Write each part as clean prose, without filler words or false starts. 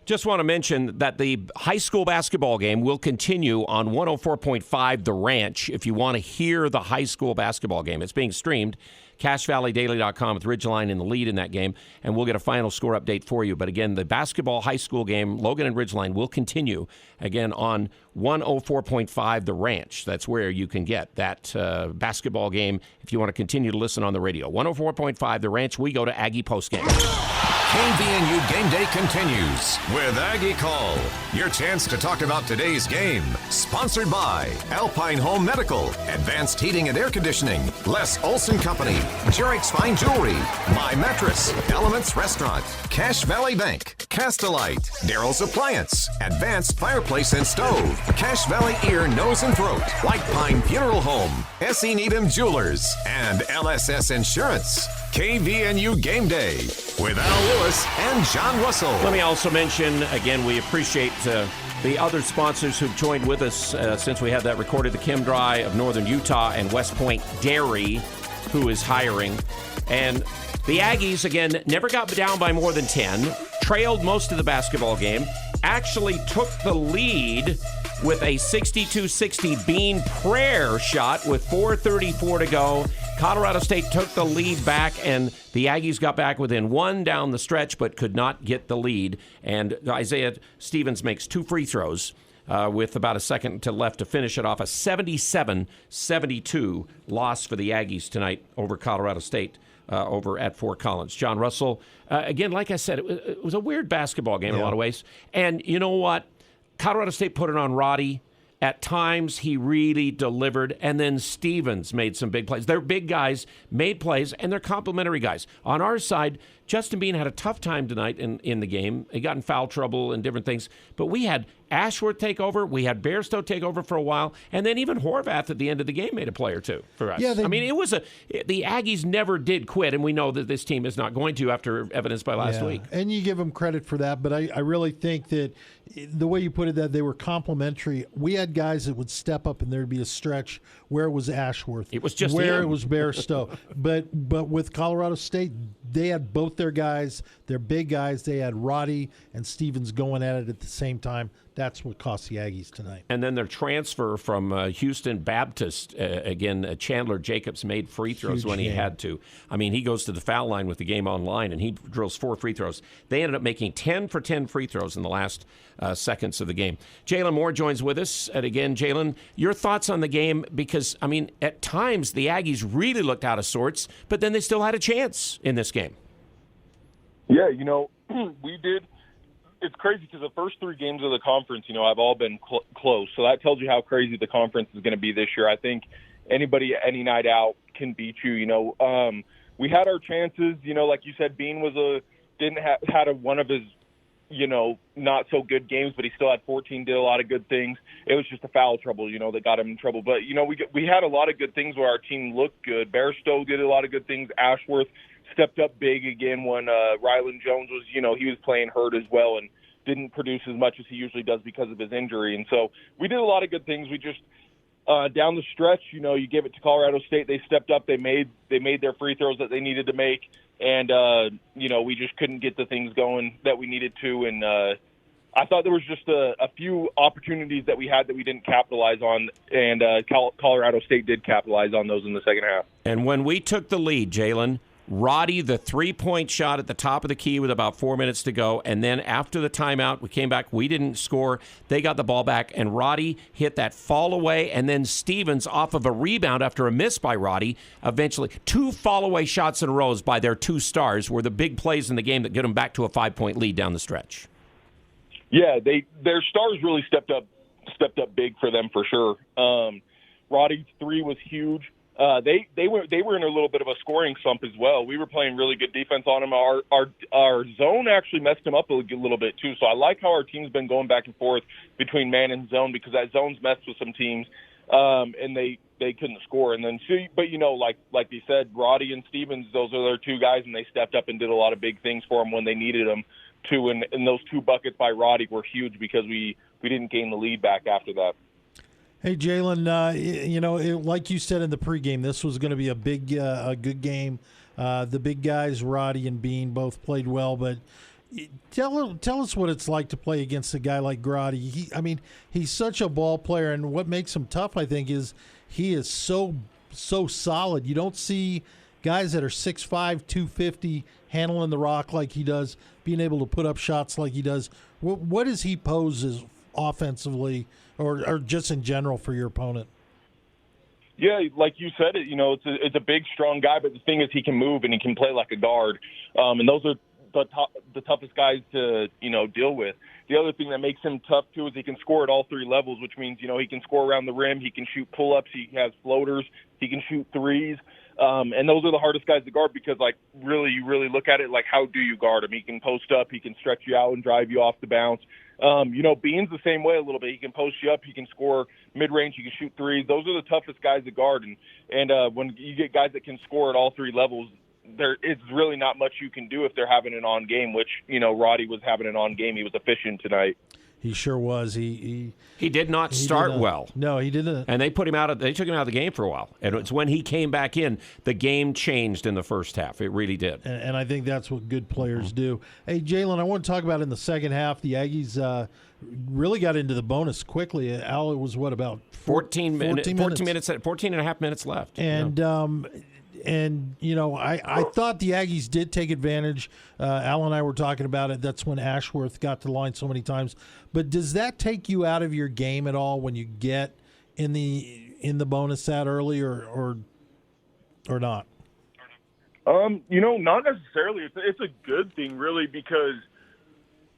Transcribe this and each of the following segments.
Just want to mention that the high school basketball game will continue on 104.5 The Ranch. If you want to hear the high school basketball game, it's being streamed. CashValleyDaily.com with Ridgeline in the lead in that game, and we'll get a final score update for you. But again, the basketball high school game, Logan and Ridgeline, will continue again on 104.5 The Ranch. That's where you can get that basketball game if you want to continue to listen on the radio. 104.5 The Ranch. We go to Aggie postgame. KVNU Game Day continues with Aggie Call. Your chance to talk about today's game. Sponsored by Alpine Home Medical, Advanced Heating and Air Conditioning, Les Olson Company, Jarek's Fine Jewelry, My Mattress, Elements Restaurant, Cache Valley Bank, Castelite, Daryl's Appliance, Advanced Fireplace and Stove, Cache Valley Ear, Nose and Throat, White Pine Funeral Home, S.E. Needham Jewelers, and LSS Insurance. KVNU Game Day with Al Lewis and John Russell. Let me also mention, again, we appreciate the other sponsors who've joined with us since we had that recorded, the Kim Dry of Northern Utah and West Point Dairy, who is hiring. And the Aggies, again, never got down by more than 10, trailed most of the basketball game, actually took the lead with a 62-60 Bean prayer shot with 4:34 to go. Colorado State took the lead back, and the Aggies got back within one down the stretch, but could not get the lead. And Isaiah Stevens makes 2 free throws with about a second to left to finish it off. A 77-72 loss for the Aggies tonight over Colorado State over at Fort Collins. John Russell, again, like I said, it was a weird basketball game in a lot of ways. And you know what? Colorado State put it on Roddy. At times, he really delivered, and then Stevens made some big plays. They're big guys, made plays, and they're complimentary guys. On our side, Justin Bean had a tough time tonight in the game. He got in foul trouble and different things. But we had Ashworth take over. We had Bairstow take over for a while. And then even Horvath at the end of the game made a play or two for us. Yeah, the Aggies never did quit, and we know that this team is not going to after evidenced by last week. And you give them credit for that. But I really think that the way you put it, that they were complimentary. We had guys that would step up, and there'd be a stretch where it was Ashworth. It was just where him. It was Bairstow. but with Colorado State, they had both their guys, their big guys. They had Roddy and Stevens going at it at the same time. That's what cost the Aggies tonight. And then their transfer from Houston Baptist, Chandler Jacobs made free throws when he had to. I mean, he goes to the foul line with the game on line, and he drills 4 free throws. They ended up making 10 for 10 free throws in the last seconds of the game. Jalen Moore joins with us. And again, Jalen, your thoughts on the game? Because, I mean, at times the Aggies really looked out of sorts, but then they still had a chance in this game. Yeah, we did. It's crazy because the first 3 games of the conference, have all been close. So that tells you how crazy the conference is going to be this year. I think anybody, any night out can beat you. We had our chances. Like you said, Bean had one of his, not so good games, but he still had 14, did a lot of good things. It was just the foul trouble, that got him in trouble. But, we had a lot of good things where our team looked good. Bairstow did a lot of good things. Ashworth stepped up big again when Rylan Jones was, he was playing hurt as well and didn't produce as much as he usually does because of his injury. And so we did a lot of good things. We just down the stretch, you give it to Colorado State. They stepped up. They made their free throws that they needed to make, and we just couldn't get the things going that we needed to. And I thought there was just a few opportunities that we had that we didn't capitalize on, and Colorado State did capitalize on those in the second half. And when we took the lead, Jalen, Roddy, the 3-point shot at the top of the key with about 4 minutes to go. And then after the timeout, we came back. We didn't score. They got the ball back. And Roddy hit that fall away. And then Stevens off of a rebound after a miss by Roddy. Eventually, 2 fall away shots in a row by their 2 stars were the big plays in the game that get them back to a 5-point lead down the stretch. Yeah, their stars really stepped up big for them for sure. Roddy's 3 was huge. They were in a little bit of a scoring slump as well. We were playing really good defense on them. Our zone actually messed them up a little bit too. So I like how our team's been going back and forth between man and zone, because that zone's messed with some teams, and they couldn't score. And then, but like you said, Roddy and Stevens, those are their 2 guys, and they stepped up and did a lot of big things for them when they needed them to. And those 2 buckets by Roddy were huge because we didn't gain the lead back after that. Hey, Jalen, like you said in the pregame, this was going to be a good game. The big guys, Roddy and Bean, both played well, but Tell us what it's like to play against a guy like Grotti. He's such a ball player, and what makes him tough, I think, is he is so solid. You don't see guys that are 6'5", 250 handling the rock like he does, being able to put up shots like he does. What does he pose as offensively or just in general for your opponent? Yeah, like you said, it's a big, strong guy, but the thing is he can move and he can play like a guard, and those are the toughest guys to deal with. The other thing that makes him tough too is he can score at all three levels, which means he can score around the rim, he can shoot pull-ups, he has floaters, he can shoot threes, and those are the hardest guys to guard because you really look at it like how do you guard him? He can post up, he can stretch you out and drive you off the bounce. Bean's the same way a little bit. He can post you up, he can score mid-range, he can shoot threes. Those are the toughest guys to guard, and when you get guys that can score at all three levels, there is really not much you can do if they're having an on game, which, Roddy was having an on game. He was efficient tonight. He sure was. He did not start well. No, he didn't. And they took him out of the game for a while. And it's when he came back in, the game changed in the first half. It really did. And I think that's what good players do. Hey, Jalen, I want to talk about in the second half, the Aggies really got into the bonus quickly. Al, it was about 14 minutes, 14 and a half minutes left. And I thought the Aggies did take advantage. Al and I were talking about it. That's when Ashworth got to the line so many times. But does that take you out of your game at all when you get in the bonus that early, or not? Not necessarily. It's a good thing, really, because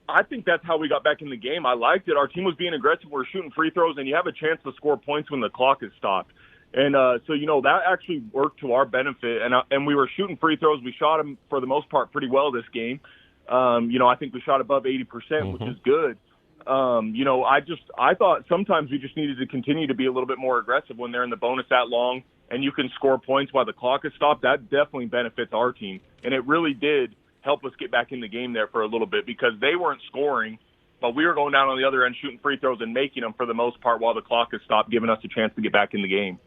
I think that's how we got back in the game. I liked it. Our team was being aggressive. We were shooting free throws, and you have a chance to score points when the clock is stopped. And so that actually worked to our benefit. And we were shooting free throws. We shot them, for the most part, pretty well this game. I think we shot above 80%, which is good. I thought sometimes we just needed to continue to be a little bit more aggressive when they're in the bonus that long and you can score points while the clock is stopped. That definitely benefits our team. And it really did help us get back in the game there for a little bit because they weren't scoring, but we were going down on the other end shooting free throws and making them for the most part while the clock is stopped, giving us a chance to get back in the game.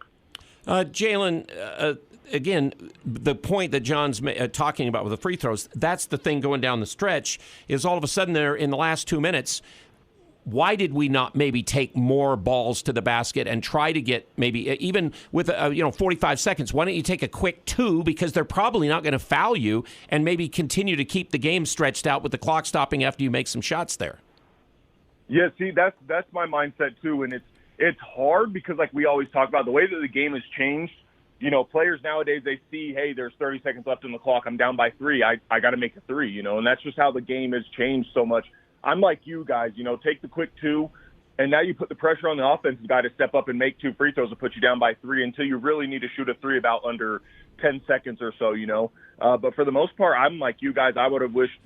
Jalen, again, the point that John's talking about with the free throws, that's the thing going down the stretch, is all of a sudden there in the last 2 minutes, why did we not maybe take more balls to the basket and try to get maybe even with 45 seconds? Why don't you take a quick two, because they're probably not going to foul you, and maybe continue to keep the game stretched out with the clock stopping after you make some shots there? Yeah, see, that's my mindset too, and it's hard because like we always talk about the way that the game has changed. Players nowadays, they see, hey, there's 30 seconds left in the clock. I'm down by 3. I got to make a 3, and that's just how the game has changed so much. I'm like you guys, take the quick 2, and now you put the pressure on the offensive guy to step up and make 2 free throws to put you down by 3 until you really need to shoot a 3 about under 10 seconds or so, But for the most part, I'm like you guys. I would have wished,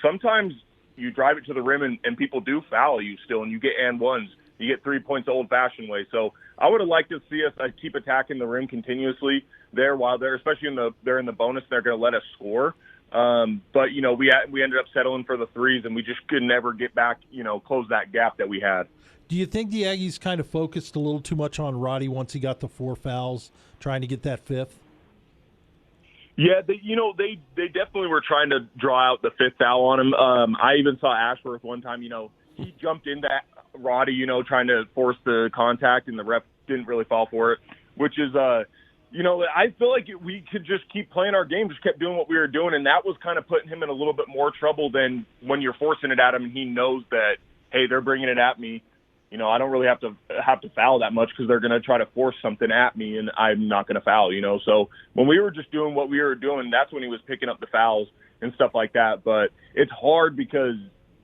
sometimes you drive it to the rim and people do foul you still, and you get and ones. You get 3 points the old-fashioned way. So I would have liked to see us keep attacking the rim continuously there while they're, especially they're in the bonus, they're going to let us score. But we ended up settling for the threes, and we just could never get back, close that gap that we had. Do you think the Aggies kind of focused a little too much on Roddy once he got the 4 fouls, trying to get that 5th? Yeah, they definitely were trying to draw out the 5th foul on him. I even saw Ashworth one time, he jumped into Roddy, trying to force the contact, and the ref didn't really fall for it, which is, I feel like we could just keep playing our game, just kept doing what we were doing, and that was kind of putting him in a little bit more trouble than when you're forcing it at him and he knows that, hey, they're bringing it at me. I don't really have to foul that much because they're going to try to force something at me, and I'm not going to foul, So when we were just doing what we were doing, that's when he was picking up the fouls and stuff like that. But it's hard because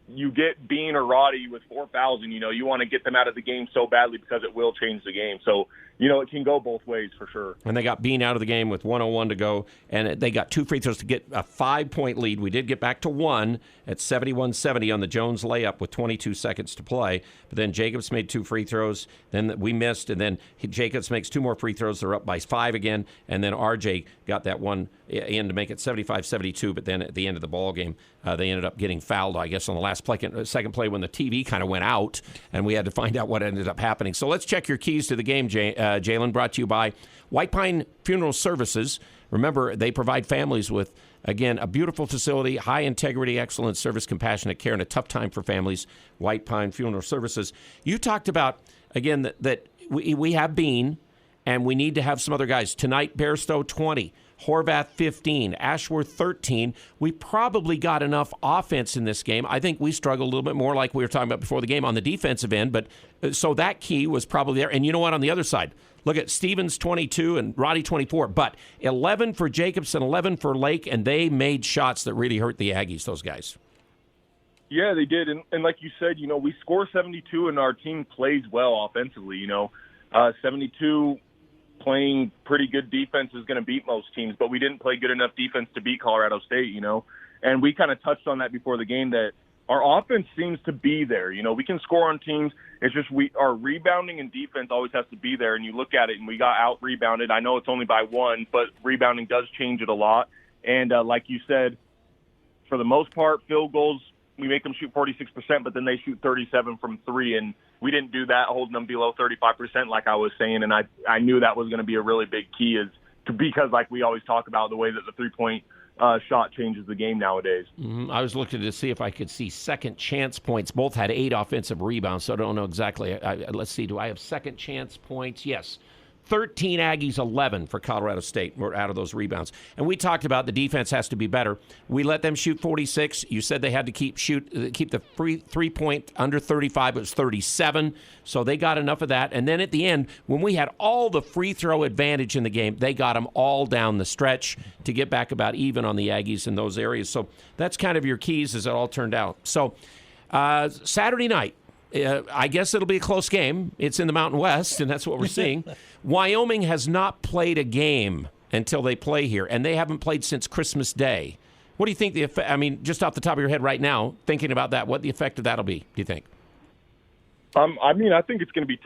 you get Bean or Roddy with 4 fouls, and you want to get them out of the game so badly because it will change the game. So it can go both ways for sure. And they got Bean out of the game with 1:01 to go, and they got 2 free throws to get a 5-point lead. We did get back to 1 at 71-70 on the Jones layup with 22 seconds to play. But then Jacobs made 2 free throws. Then we missed, and then Jacobs makes 2 more free throws. They're up by 5 again, and then RJ got that one in to make it 75-72, but then at the end of the ball game, they ended up getting fouled, I guess, on the last second play when the TV kind of went out, and we had to find out what ended up happening. So let's check your keys to the game, Jalen, brought to you by White Pine Funeral Services. Remember, they provide families with, again, a beautiful facility, high integrity, excellent service, compassionate care, and a tough time for families. White Pine Funeral Services. You talked about, again, that we have Bean, and we need to have some other guys. Tonight, Bairstow 20, Horvath 15, Ashworth 13. We probably got enough offense in this game. I think we struggled a little bit more, like we were talking about before the game, on the defensive end. But so that key was probably there. And you know what? On the other side, look at Stevens 22 and Roddy 24. But 11 for Jacobson, 11 for Lake, and they made shots that really hurt the Aggies, those guys. Yeah, they did. And like you said, we score 72 and our team plays well offensively. 72 playing pretty good defense is going to beat most teams, but we didn't play good enough defense to beat Colorado State, And we kind of touched on that before the game, that our offense seems to be there. We can score on teams. It's just our rebounding and defense always has to be there. And you look at it, and we got out-rebounded. I know it's only by one, but rebounding does change it a lot. And like you said, for the most part, field goals, we make them shoot 46%, but then they shoot 37 from three. And we didn't do that, holding them below 35%, like I was saying. And I knew that was going to be a really big key, because like we always talk about, the way that the three-point shot changes the game nowadays. Mm-hmm. I was looking to see if I could see second chance points. Both had 8 offensive rebounds, so I don't know exactly. Let's see. Do I have second chance points? Yes. 13 Aggies, 11 for Colorado State were out of those rebounds. And we talked about the defense has to be better. We let them shoot 46. You said they had to keep the free three-point under 35. It was 37. So they got enough of that. And then at the end, when we had all the free throw advantage in the game, they got them all down the stretch to get back about even on the Aggies in those areas. So that's kind of your keys as it all turned out. So Saturday night, I guess it'll be a close game. It's in the Mountain West, and that's what we're seeing. Wyoming has not played a game until they play here, and they haven't played since Christmas Day. What do you think just off the top of your head right now, thinking about that, what the effect of that'll be, do you think? I think it's going to be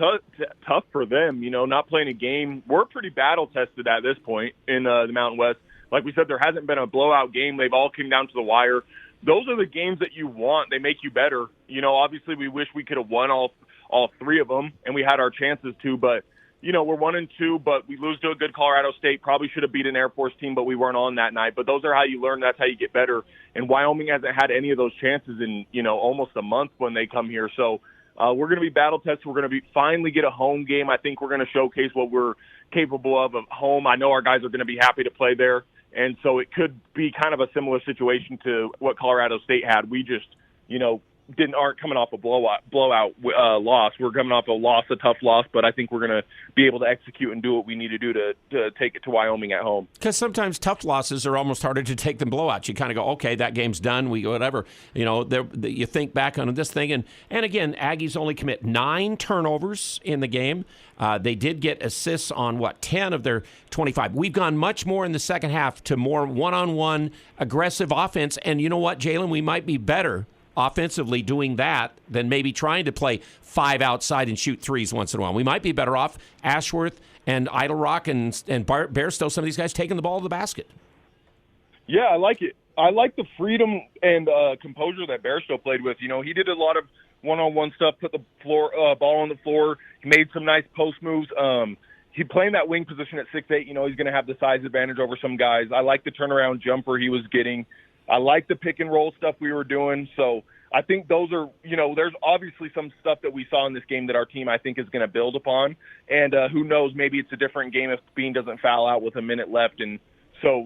tough for them, not playing a game. We're pretty battle-tested at this point in the Mountain West. Like we said, there hasn't been a blowout game. They've all come down to the wire. Those are the games that you want. They make you better. Obviously we wish we could have won all 3 of them, and we had our chances to, but, we're 1-2, but we lose to a good Colorado State. Probably should have beat an Air Force team, but we weren't on that night. But those are how you learn. That's how you get better. And Wyoming hasn't had any of those chances in, almost a month when they come here. So we're going to be battle tested. We're going to finally get a home game. I think we're going to showcase what we're capable of home. I know our guys are going to be happy to play there. And so it could be kind of a similar situation to what Colorado State had. We just, aren't coming off a blowout loss. We're coming off a tough loss, but I think we're going to be able to execute and do what we need to do to take it to Wyoming at home. Because sometimes tough losses are almost harder to take than blowouts. You kind of go, okay, that game's done. We go whatever. You think back on this thing, and again, Aggies only commit 9 turnovers in the game. They did get assists on 10 of their 25. We've gone much more in the second half to more one-on-one aggressive offense, and you know what, Jalen, we might be better offensively doing that than maybe trying to play 5 outside and shoot threes once in a while. We might be better off Ashworth and Idle Rock and Bairstow, some of these guys taking the ball to the basket. Yeah, I like it. I like the freedom and composure that Bairstow played with. He did a lot of one-on-one stuff, put the ball on the floor. He made some nice post moves. He playing that wing position at 6'8", he's going to have the size advantage over some guys. I like the turnaround jumper he was getting. I like the pick and roll stuff we were doing. So I think those are, there's obviously some stuff that we saw in this game that our team, I think, is going to build upon. And who knows, maybe it's a different game if Bean doesn't foul out with a minute left. And so,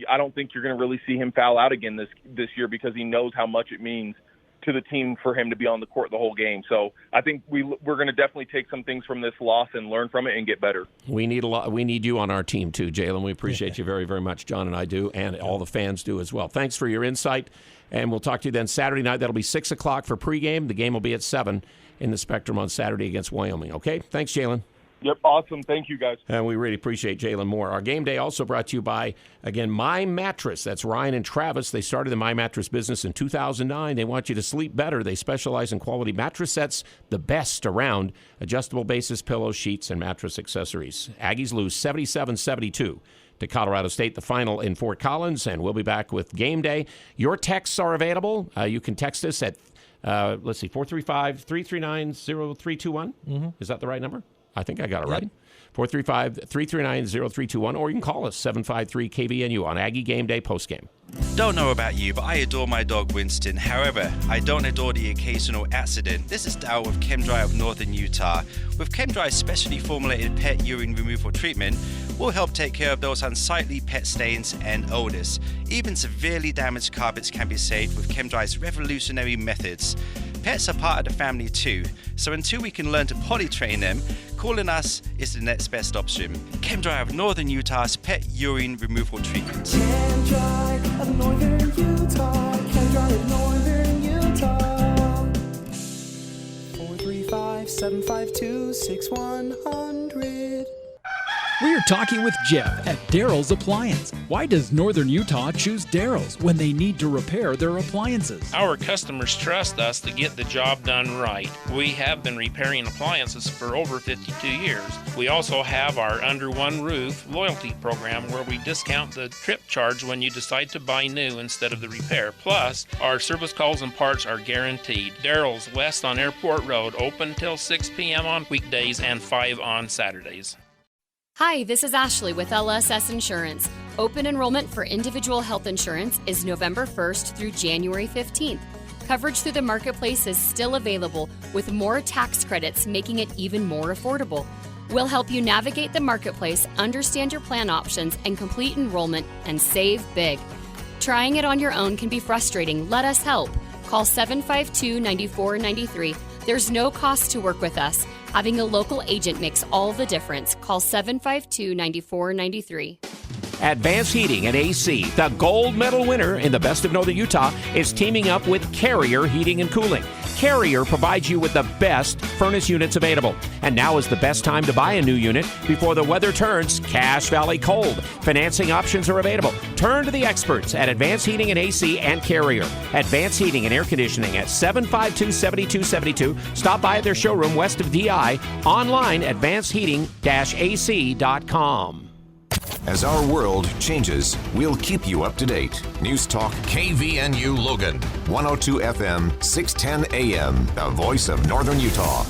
I don't think you're going to really see him foul out again this year, because he knows how much it means to the team for him to be on the court the whole game. So I think we're going to definitely take some things from this loss and learn from it and get better. We need We need you on our team too, Jalen. We appreciate you very, very much. John and I do, and all the fans do as well. Thanks for your insight, and we'll talk to you then Saturday night. That'll be 6 o'clock for pregame. The game will be at 7 in the Spectrum on Saturday against Wyoming. Okay? Thanks, Jalen. Yep, awesome. Thank you, guys. And we really appreciate Jalen Moore. Our game day also brought to you by, again, My Mattress. That's Ryan and Travis. They started the My Mattress business in 2009. They want you to sleep better. They specialize in quality mattress sets, the best around, adjustable bases, pillows, sheets, and mattress accessories. Aggies lose 77-72 to Colorado State, the final in Fort Collins, and we'll be back with game day. Your texts are available. You can text us at, 435-339-0321. Mm-hmm. Is that the right number? I think I got it right. 435-339-0321, or you can call us, 753-KVNU, on Aggie Game Day postgame. Don't know about you, but I adore my dog Winston. However, I don't adore the occasional accident. This is Dal with ChemDry of Northern Utah. With ChemDry's specially formulated pet urine removal treatment, we'll help take care of those unsightly pet stains and odors. Even severely damaged carpets can be saved with ChemDry's revolutionary methods. Pets are part of the family too, so until we can learn to potty train them, calling us is the next best option. ChemDry of Northern Utah's pet urine removal treatment. ChemDry of Northern Utah. ChemDry of Northern Utah. 435-752-6100. We're talking with Jeff at Daryl's Appliance. Why does Northern Utah choose Daryl's when they need to repair their appliances? Our customers trust us to get the job done right. We have been repairing appliances for over 52 years. We also have our Under One Roof loyalty program where we discount the trip charge when you decide to buy new instead of the repair. Plus, our service calls and parts are guaranteed. Daryl's West on Airport Road, open till 6 p.m. on weekdays and 5 on Saturdays. Hi, this is Ashley with LSS Insurance. Open enrollment for individual health insurance is November 1st through January 15th. Coverage through the marketplace is still available with more tax credits, making it even more affordable. We'll help you navigate the marketplace, understand your plan options, and complete enrollment and save big. Trying it on your own can be frustrating. Let us help. Call 752-9493. There's no cost to work with us. Having a local agent makes all the difference. Call 752-9493. Advanced Heating and AC, the gold medal winner in the Best of Northern Utah, is teaming up with Carrier Heating and Cooling. Carrier provides you with the best furnace units available. And now is the best time to buy a new unit before the weather turns Cache Valley cold. Financing options are available. Turn to the experts at Advanced Heating and AC and Carrier. Advanced Heating and Air Conditioning at 752-7272. Stop by their showroom west of DI. Online, advancedheating-ac.com. As our world changes, we'll keep you up to date. News Talk KVNU Logan, 102 FM, 610 AM, the voice of Northern Utah.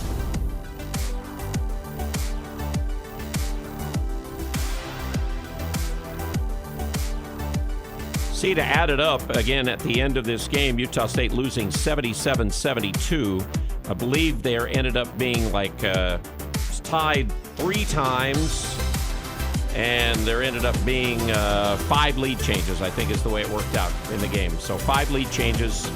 See, to add it up, again, at the end of this game, Utah State losing 77-72. I believe they ended up being tied 3 times. And there ended up being 5 lead changes, I think is the way it worked out in the game. So 5 lead changes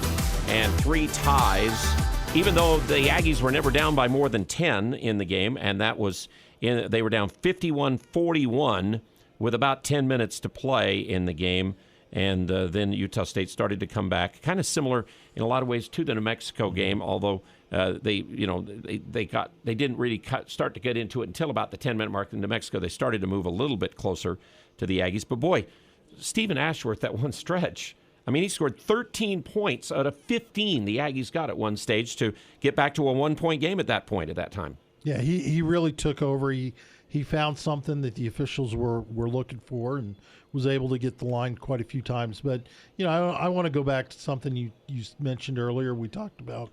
and 3 ties, even though the Aggies were never down by more than 10 in the game, and they were down 51-41 with about 10 minutes to play in the game. And then Utah State started to come back, kind of similar in a lot of ways to the New Mexico game, although they didn't really start to get into it until about the 10-minute mark in New Mexico. They started to move a little bit closer to the Aggies. But boy, Stephen Ashworth, that one stretch, I mean, he scored 13 points out of 15 the Aggies got at one stage to get back to a 1-point game at that time. Yeah, he really took over. He found something that the officials were looking for and was able to get the line quite a few times. But, I want to go back to something you mentioned earlier. We talked about,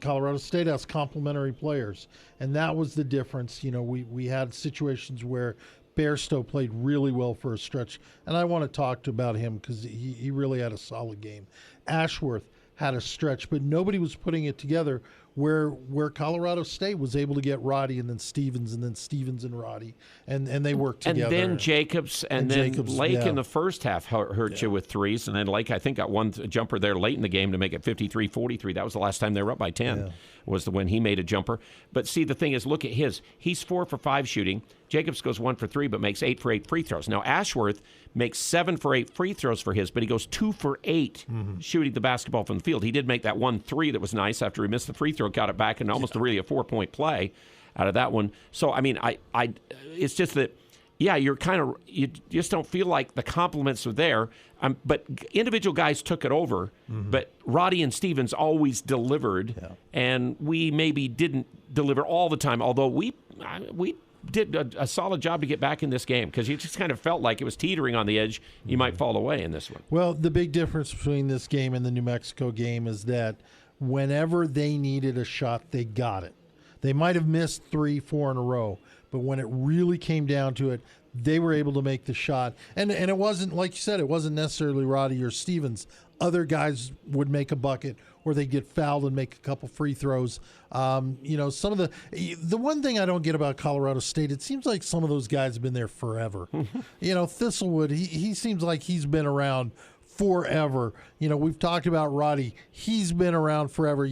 Colorado State has complementary players, and that was the difference. We had situations where Bairstow played really well for a stretch, and I want to talk about him because he really had a solid game. Ashworth had a stretch, but nobody was putting it together where Colorado State was able to get Roddy and then Stevens and Roddy, and they worked together. And then Jacobs and then Lake in the first half hurt you with threes, and then Lake, I think, got one jumper there late in the game to make it 53-43. That was the last time they were up by 10, was when he made a jumper. But see, the thing is, look at his. He's 4 for 5 shooting. Jacobs goes 1 for 3, but makes 8 for 8 free throws. Now, Ashworth makes 7 for 8 free throws for his, but he goes 2 for 8 shooting the basketball from the field. He did make that 1 3 that was nice after he missed the free throw, got it back, and almost really a 4-point play out of that one. So, I mean, it's just that, you just don't feel like the compliments are there. But individual guys took it over, but Roddy and Stevens always delivered, and we maybe didn't deliver all the time, although we did a solid job to get back in this game because you just kind of felt like it was teetering on the edge. You might fall away in this one. Well, the big difference between this game and the New Mexico game is that whenever they needed a shot, they got it. They might have missed 3-4 in a row, but when it really came down to it, they were able to make the shot. And it wasn't, like you said, it wasn't necessarily Roddy or Stevens. Other guys would make a bucket or they'd get fouled and make a couple free throws. Some of the one thing I don't get about Colorado State, it seems like some of those guys have been there forever. Thistlewood, he seems like he's been around forever. We've talked about Roddy. He's been around forever.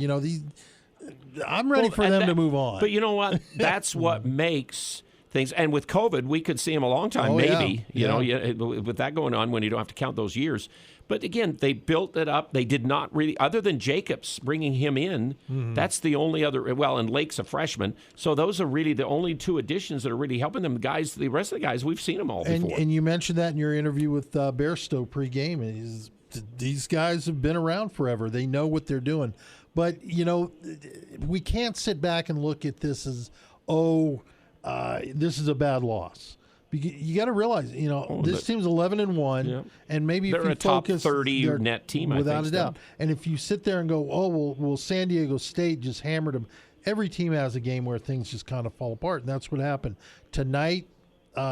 I'm ready for them to move on. But you know what? That's what makes things. And with COVID, we could see him a long time, maybe. With that going on, when you don't have to count those years. But again, they built it up. They did not really, other than Jacobs bringing him in. That's the only other. Well, and Lake's a freshman, so those are really the only two additions that are really helping them. Guys, the rest of the guys, we've seen them all before. And you mentioned that in your interview with Bairstow pregame. These guys have been around forever. They know what they're doing. But, we can't sit back and look at this as, this is a bad loss. You got to realize, this team's 11-1, and maybe they're if you a top focus, 30 net team, without I think, a doubt. And if you sit there and go, well, San Diego State just hammered them. Every team has a game where things just kind of fall apart, and that's what happened tonight.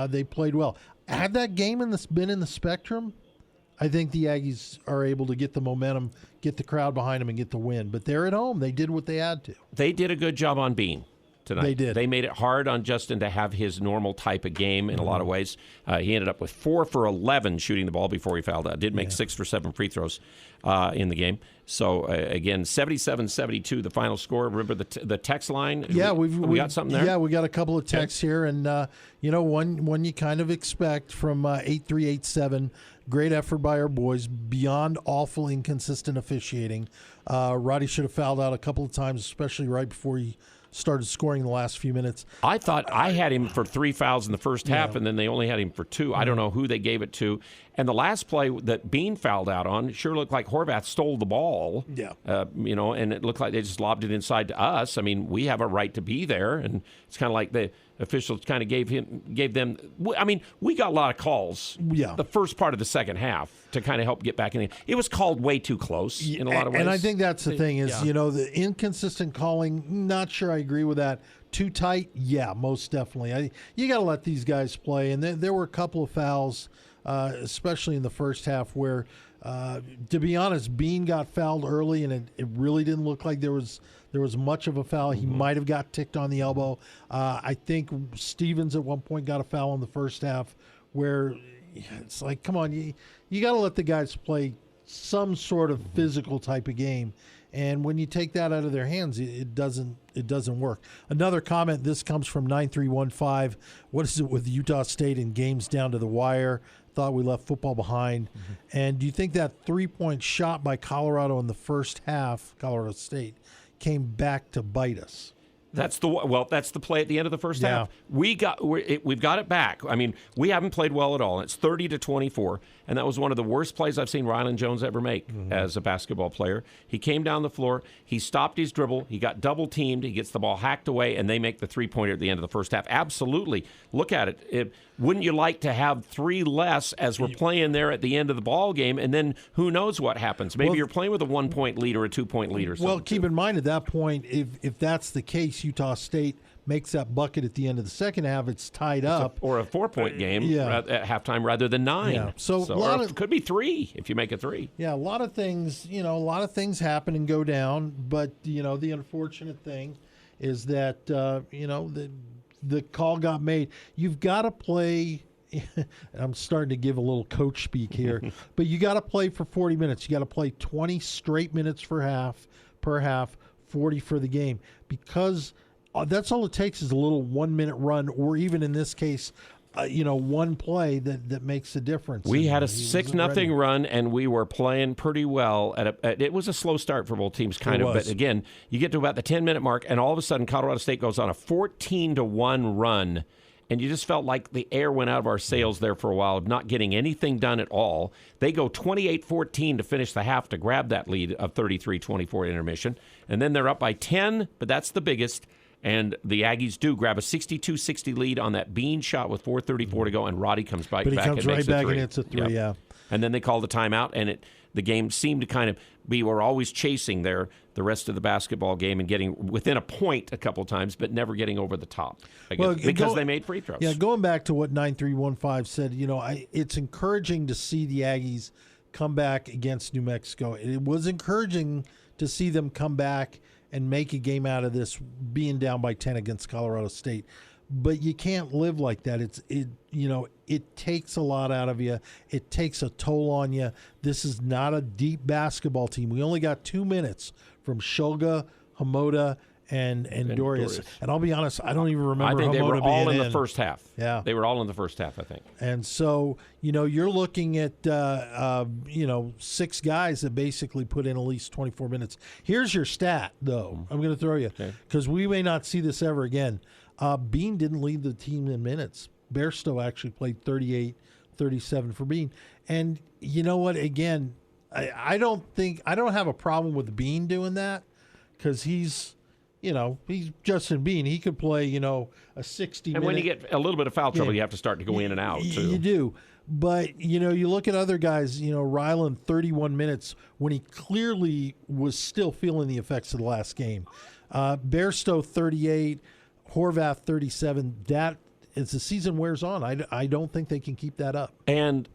They played well. Had that game been in the Spectrum, I think the Aggies are able to get the momentum, get the crowd behind them, and get the win. But they're at home. They did what they had to. They did a good job on Bean tonight. They did. They made it hard on Justin to have his normal type of game in a lot of ways. He ended up with 4 for 11 shooting the ball before he fouled out. Did make 6 for 7 free throws in the game. So, again, 77-72, the final score. Remember the text line? Yeah, we got something there? Yeah, we got a couple of texts here. And, one you kind of expect from 8387. Great effort by our boys. Beyond awful, inconsistent officiating. Roddy should have fouled out a couple of times, especially right before he started scoring the last few minutes. I thought I had him for 3 fouls in the first half, and then they only had him for 2. I don't know who they gave it to. And the last play that Bean fouled out on sure looked like Horvath stole the ball. Yeah. And it looked like they just lobbed it inside to us. I mean, we have a right to be there, and it's kind of like the officials kind of gave them. I mean, we got a lot of calls. Yeah. The first part of the second half to kind of help get back in. It was called way too close in a lot of ways. And I think that's the thing is, the inconsistent calling. Not sure I agree with that. Too tight, yeah, most definitely. You got to let these guys play. And there were a couple of fouls, especially in the first half, where, to be honest, Bean got fouled early, and it really didn't look like there was much of a foul. He might have got ticked on the elbow. I think Stevens at one point got a foul in the first half, where it's like, come on, you got to let the guys play some sort of physical type of game. And when you take that out of their hands, it doesn't work. Another comment, this comes from 9315. What is it with Utah State in games down to the wire? Thought we left football behind. And do you think that 3-point shot by Colorado in the first half, Colorado State, came back to bite us? That's the play at the end of the first half. We've got it back. I mean, we haven't played well at all. It's 30-24, and that was one of the worst plays I've seen Rylan Jones ever make as a basketball player. He came down the floor, he stopped his dribble, he got double teamed, he gets the ball hacked away, and they make the 3-pointer at the end of the first half. Absolutely, look at it. Wouldn't you like to have 3 less as we're playing there at the end of the ball game, and then who knows what happens? Maybe you're playing with a 1-point lead or a 2-point lead or something. Well, keep in mind at that point, if that's the case, Utah State makes that bucket at the end of the second half, it's tied up. Or a 4-point game at halftime rather than 9. Yeah. So it could be 3 if you make it 3. Yeah, a lot of things happen and go down, but the unfortunate thing is that the call got made. You've got to play. I'm starting to give a little coach speak here, but you got to play for 40 minutes. You got to play 20 straight minutes per half, 40 for the game, because that's all it takes is a little 1-minute run, or even in this case, one play that makes a difference. We had a 6-0 run, and we were playing pretty well. It was a slow start for both teams, kind of. But again, you get to about the 10-minute mark, and all of a sudden, Colorado State goes on a 14-1 run, and you just felt like the air went out of our sails there for a while, of not getting anything done at all. They go 28-14 to finish the half to grab that lead of 33-24 intermission, and then they're up by 10, but that's the biggest. And the Aggies do grab a 62-60 lead on that Bean shot with 4:34 to go, and Roddy comes back. But he back comes and right makes back a three. and hits a three, yeah. And then they call the timeout, and the game seemed to kind of we were always chasing the rest of the basketball game and getting within a point a couple times, but never getting over the top because they made free throws. Yeah, going back to what 9315 said, it's encouraging to see the Aggies come back against New Mexico. It was encouraging to see them come back and make a game out of this, being down by 10 against Colorado State. But you can't live like that. It takes a lot out of you. It takes a toll on you. This is not a deep basketball team. We only got 2 minutes from Shulga, Hamoda, and Dorius. And I'll be honest, I don't even remember. I think Hamoda they were all being in the first half. Yeah, they were all in the first half, I think. And so you're looking at 6 guys that basically put in at least 24 minutes. Here's your stat, though. I'm going to throw you because we may not see this ever again. Bean didn't lead the team in minutes. Bairstow actually played 38-37 for Bean. And you know what? Again, I don't have a problem with Bean doing that because he's Justin Bean. He could play, a 60-minute. And when you get a little bit of foul trouble, you have to start to go in and out, too. You do. But, you look at other guys, Ryland, 31 minutes, when he clearly was still feeling the effects of the last game. Bairstow, 38, Horvath, 37. That, as the season wears on, I don't think they can keep that up. And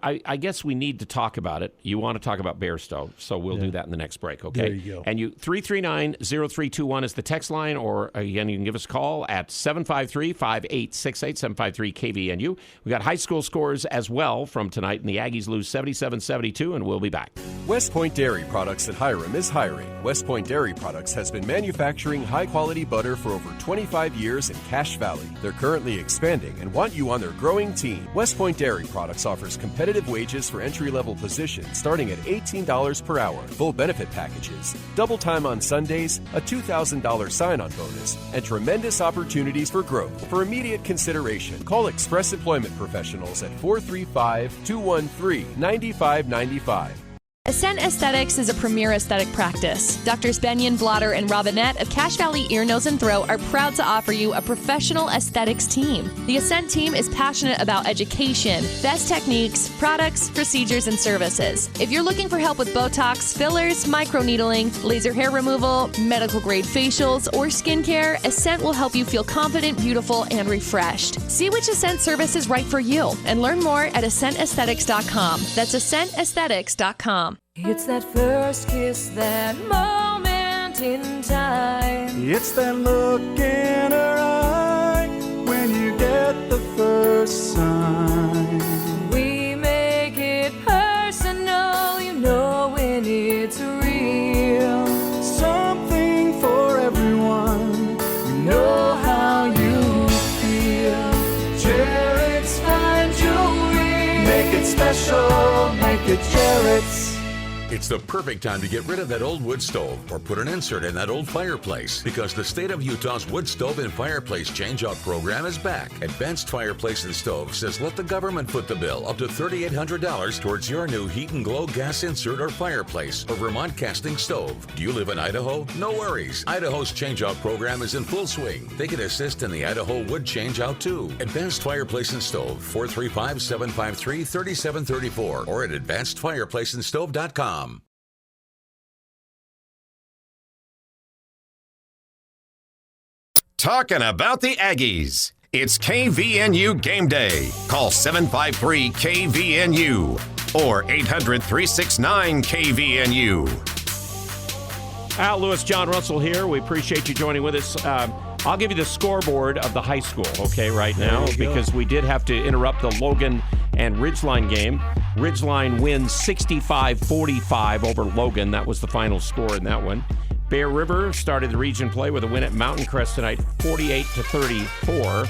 I guess we need to talk about it. You want to talk about Bairstow, so we'll do that in the next break, okay? There you go. And 339-0321 is the text line, or again, you can give us a call at 753-5868, 753-KVNU. We got high school scores as well from tonight, and the Aggies lose 77-72, and we'll be back. West Point Dairy Products at Hiram is hiring. West Point Dairy Products has been manufacturing high-quality butter for over 25 years in Cache Valley. They're currently expanding and want you on their growing team. West Point Dairy Products offers competitive wages for entry-level positions starting at $18 per hour, full benefit packages, double time on Sundays, a $2,000 sign-on bonus, and tremendous opportunities for growth. For immediate consideration, call Express Employment Professionals at 435-213-9595. Ascent Aesthetics is a premier aesthetic practice. Doctors Benyon, Blotter, and Robinette of Cache Valley Ear, Nose, and Throat are proud to offer you a professional aesthetics team. The Ascent team is passionate about education, best techniques, products, procedures, and services. If you're looking for help with Botox, fillers, microneedling, laser hair removal, medical-grade facials, or skincare, Ascent will help you feel confident, beautiful, and refreshed. See which Ascent service is right for you and learn more at AscentAesthetics.com. That's AscentAesthetics.com. It's that first kiss, that moment in time. It's that look in her eye when you get the first sign. We make it personal, you know when it's real. Something for everyone, you know how you feel. Jared's fine jewelry, make it special, make it Jared's. It's the perfect time to get rid of that old wood stove or put an insert in that old fireplace because the state of Utah's wood stove and fireplace change-out program is back. Advanced Fireplace and Stove says let the government foot the bill up to $3,800 towards your new Heat and Glow gas insert or fireplace or Vermont casting stove. Do you live in Idaho? No worries. Idaho's change-out program is in full swing. They can assist in the Idaho wood change-out too. Advanced Fireplace and Stove, 435-753-3734 or at advancedfireplaceandstove.com. Talking about the Aggies. It's KVNU Game Day. Call 753-KVNU or 800-369-KVNU. Al Lewis, John Russell here. We appreciate you joining with us. I'll give you the scoreboard of the high school, okay, right now, because we did have to interrupt the Logan and Ridgeline game. Ridgeline wins 65-45 over Logan. That was the final score in that one. Bear River started the region play with a win at Mountain Crest tonight, 48-34.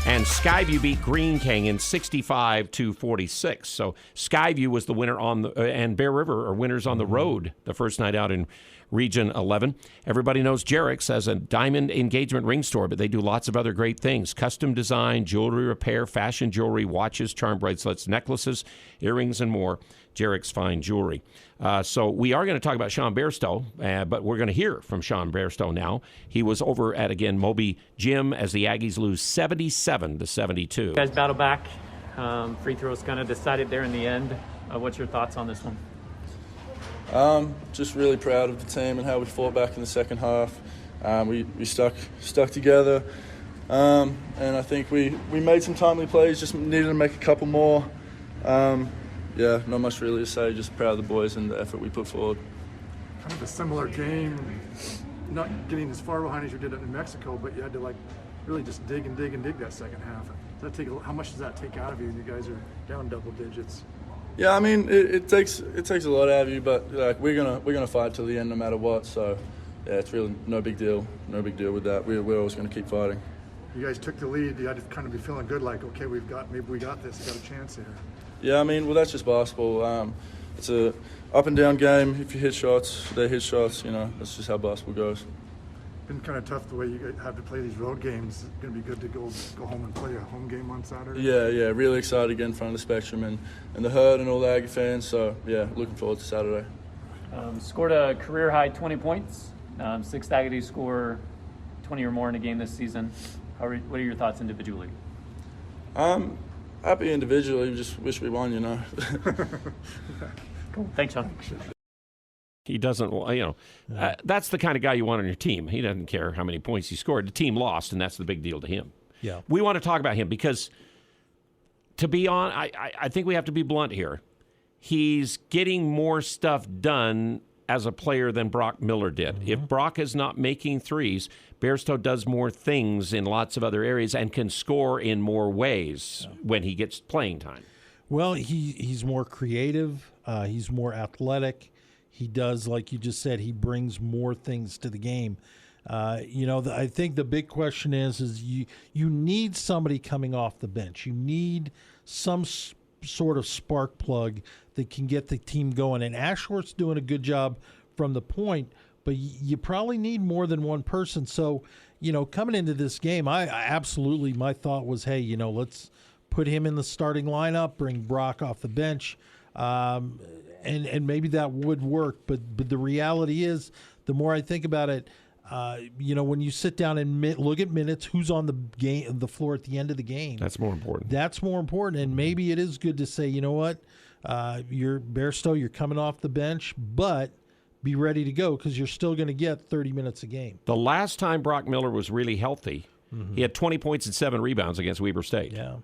And Skyview beat Green Canyon 65-46. So Skyview was the winner on the and Bear River are winners on the road the first night out in Region 11. Everybody knows Jerix as a diamond engagement ring store, but they do lots of other great things. Custom design, jewelry repair, fashion jewelry, watches, charm bracelets, necklaces, earrings, and more. Jerix Fine Jewelry. So we are going to talk about Sean Bairstow, but we're going to hear from Sean Bairstow now. He was over at, again, Moby Gym as the Aggies lose 77-72. You guys battle back. Free throws kind of decided there in the end. What's your thoughts on this one? Just really proud of the team and how we fought back in the second half. We stuck together, and I think we made some timely plays. Just needed to make a couple more. Yeah, not much really to say. Just proud of the boys and the effort we put forward. Kind of a similar game, not getting as far behind as you did in New Mexico, but you had to really just dig that second half. How much does that take out of you? You guys are down double digits. Yeah, I mean it takes a lot out of you, but we're gonna fight till the end no matter what. So yeah, it's really no big deal with that. We're always gonna keep fighting. You guys took the lead. You had to kind of be feeling good, like okay, maybe we got this. We got a chance here. Yeah, I mean, well, that's just basketball. It's a up and down game. If you hit shots, they hit shots. That's just how basketball goes. Been kind of tough the way you have to play these road games. It's going to be good to go home and play a home game on Saturday. Yeah, really excited to get in front of the Spectrum and the herd and all the Aggie fans. So yeah, looking forward to Saturday. Scored a career high 20 points. Sixth Aggie to score 20 or more in a game this season. What are your thoughts individually? Happy individually. Just wish we won. Cool. Thanks, Sean. He doesn't, that's the kind of guy you want on your team. He doesn't care how many points he scored. The team lost, and that's the big deal to him. Yeah. We want to talk about him because, to be on, I think we have to be blunt here. He's getting more stuff done as a player than Brock Miller did. Mm-hmm. If Brock is not making threes, Bairstow does more things in lots of other areas and can score in more ways when he gets playing time. Well, he's more creative. He's more athletic. He does, like you just said, he brings more things to the game. I think the big question is you need somebody coming off the bench. You need some sort of spark plug that can get the team going. And Ashworth's doing a good job from the point, but you probably need more than one person. So, coming into this game, I absolutely, my thought was, hey, let's put him in the starting lineup, bring Brock off the bench. And maybe that would work, but the reality is, the more I think about it, when you sit down and look at minutes, who's on the floor at the end of the game. That's more important. That's more important, and maybe it is good to say, you know what, you're Bairstow, you're coming off the bench, but be ready to go because you're still going to get 30 minutes a game. The last time Brock Miller was really healthy, he had 20 points and 7 rebounds against Weber State. Yeah.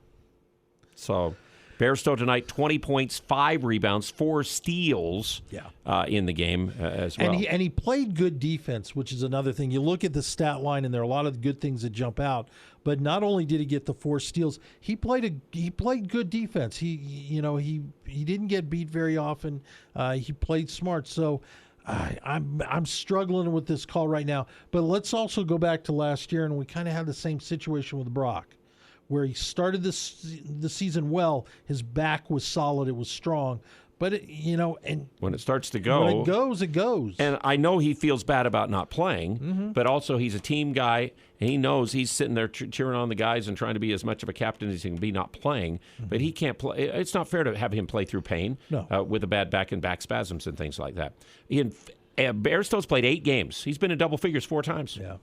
So Bairstow tonight, 20 points, 5 rebounds, 4 steals in the game as well. And he played good defense, which is another thing. You look at the stat line, and there are a lot of good things that jump out. But not only did he get the 4 steals, he played good defense. He didn't get beat very often. He played smart. So I'm struggling with this call right now. But let's also go back to last year, and we kind of had the same situation with Brock, where he started the season well. His back was solid. It was strong. But, and when it starts to go. When it goes, it goes. And I know he feels bad about not playing, but also he's a team guy, and he knows he's sitting there cheering on the guys and trying to be as much of a captain as he can be not playing. But he can't play. It's not fair to have him play through pain with a bad back and back spasms and things like that. Bairstow's played 8 games. He's been in double figures 4 times. Yeah.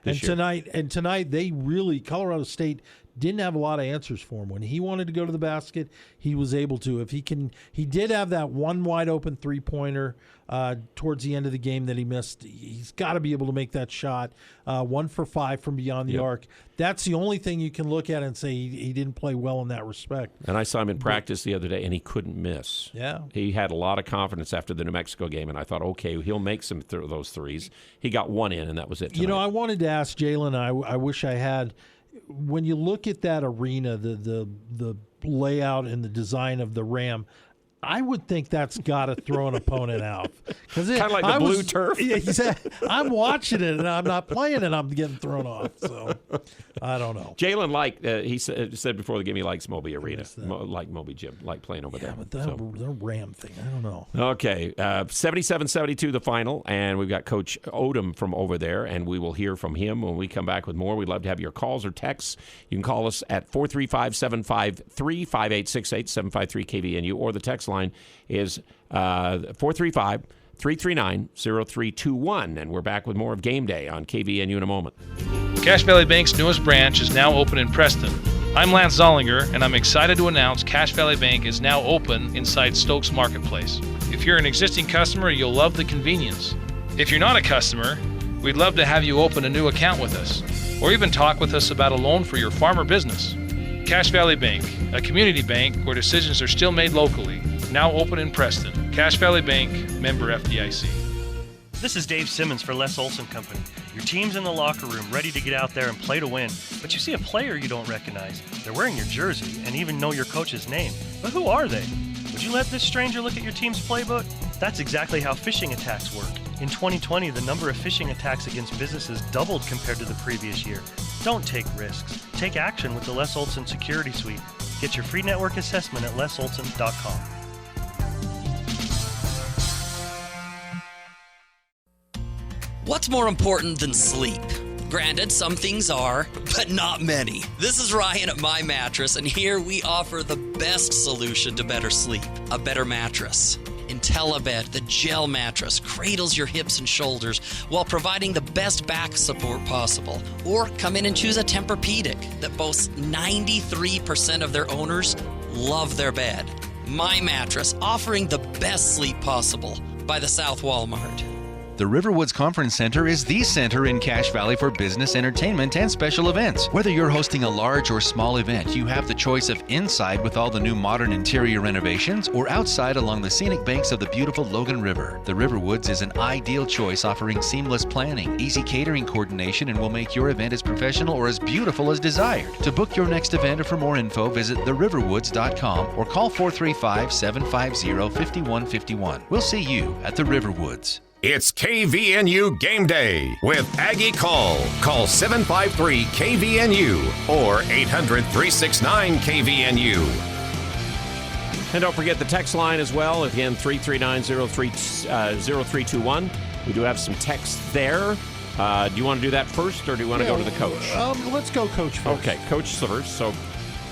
And tonight, they really, Colorado State didn't have a lot of answers for him. When he wanted to go to the basket, he was able to. He did have that one wide open 3-pointer towards the end of the game that he missed. He's got to be able to make that shot. 1 for 5 from beyond the arc. That's the only thing you can look at and say he didn't play well in that respect. And I saw him in practice the other day, and he couldn't miss. Yeah. He had a lot of confidence after the New Mexico game, and I thought, okay, he'll make some those threes. He got 1 in, and that was it tonight. I wanted to ask Jalen, I wish I had, when you look at that arena, the layout and the design of the Ram, I would think that's got to throw an opponent out. Kind of like the blue turf. Yeah, exactly. I'm watching it, and I'm not playing it. I'm getting thrown off. So, I don't know. Jalen he said before the game he likes Moby Arena, like Moby Gym, like playing over there. But the Ram thing, I don't know. Okay, 77-72 the final, and we've got Coach Odom from over there, and we will hear from him when we come back with more. We'd love to have your calls or texts. You can call us at 435-753-5868, 753-KVNU, or the text line is 435-339-0321. And we're back with more of Game Day on KVNU in a moment. Cache Valley Bank's newest branch is now open in Preston. I'm Lance Zollinger, and I'm excited to announce Cache Valley Bank is now open inside Stokes Marketplace. If you're an existing customer, you'll love the convenience. If you're not a customer, we'd love to have you open a new account with us, or even talk with us about a loan for your farm or business. Cache Valley Bank, a community bank where decisions are still made locally, now open in Preston. Cache Valley Bank, member FDIC. This is Dave Simmons for Les Olson Company. Your team's in the locker room ready to get out there and play to win, but you see a player you don't recognize. They're wearing your jersey and even know your coach's name. But who are they? Would you let this stranger look at your team's playbook? That's exactly how phishing attacks work. In 2020, the number of phishing attacks against businesses doubled compared to the previous year. Don't take risks. Take action with the Les Olson Security Suite. Get your free network assessment at lesolson.com. What's more important than sleep? Granted, some things are, but not many. This is Ryan at My Mattress, and here we offer the best solution to better sleep, a better mattress. IntelliBed, the gel mattress, cradles your hips and shoulders while providing the best back support possible. Or come in and choose a Tempur-Pedic that boasts 93% of their owners love their bed. My Mattress, offering the best sleep possible by the South Walmart. The Riverwoods Conference Center is the center in Cache Valley for business, entertainment, and special events. Whether you're hosting a large or small event, you have the choice of inside with all the new modern interior renovations or outside along the scenic banks of the beautiful Logan River. The Riverwoods is an ideal choice, offering seamless planning, easy catering coordination, and will make your event as professional or as beautiful as desired. To book your next event or for more info, visit theriverwoods.com or call 435-750-5151. We'll see you at the Riverwoods. It's KVNU Game Day with Aggie Call. Call 753-KVNU or 800-369-KVNU. And don't forget the text line as well. Again, 339-0321. We do have some text there. Do you want to do that first, or do you want to go to the coach? Let's go coach first. Okay, coach first. So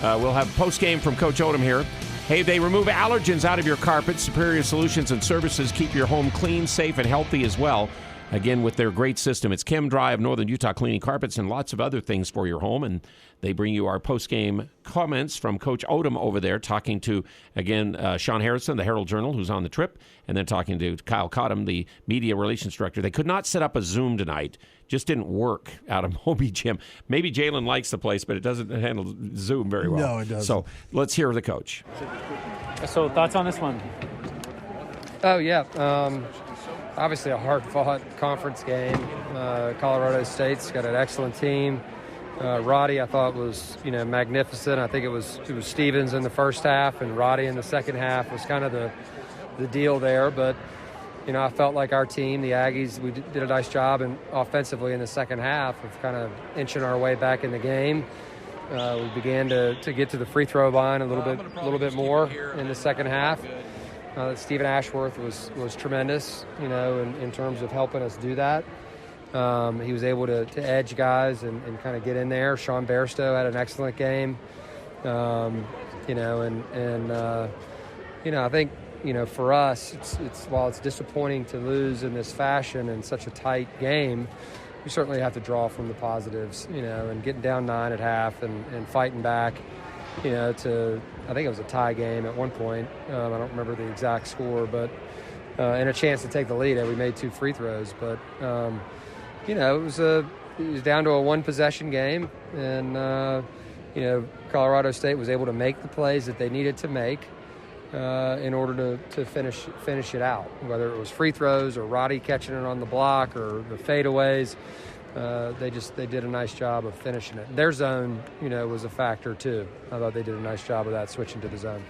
we'll have post-game from Coach Odom here. Hey, they remove allergens out of your carpet. Superior Solutions and Services keep your home clean, safe, and healthy as well. Again, with their great system. It's Chem Dry of Northern Utah, cleaning carpets and lots of other things for your home. And they bring you our post-game comments from Coach Odom over there, talking to, again, Sean Harrison, the Herald Journal, who's on the trip, and then talking to Kyle Cottom, the media relations director. They could not set up a Zoom tonight. Just didn't work out of Moby Gym. Maybe Jalen likes the place, but it doesn't handle Zoom very well. No, it doesn't. So let's hear the coach. So thoughts on this one? Oh, yeah. Obviously a hard-fought conference game. Colorado State's got an excellent team. Roddy, I thought, was magnificent. I think it was Stevens in the first half, and Roddy in the second half was kind of the deal there. But I felt like our team, the Aggies, we did a nice job offensively in the second half of kind of inching our way back in the game. We began to get to the free throw line a little bit more in the second half. Stephen Ashworth was tremendous, in terms of helping us do that. He was able to edge guys and kind of get in there. Sean Bairstow had an excellent game, I think, for us, it's while it's disappointing to lose in this fashion in such a tight game, we certainly have to draw from the positives, and getting down 9 at half and fighting back, I think it was a tie game at one point. I don't remember the exact score, but and a chance to take the lead. We made 2 free throws, but it was down to a 1-possession game, and Colorado State was able to make the plays that they needed to make in order to finish it out, whether it was free throws or Roddy catching it on the block or the fadeaways. They did a nice job of finishing it. Their zone, was a factor too. I thought they did a nice job of that, switching to the zone.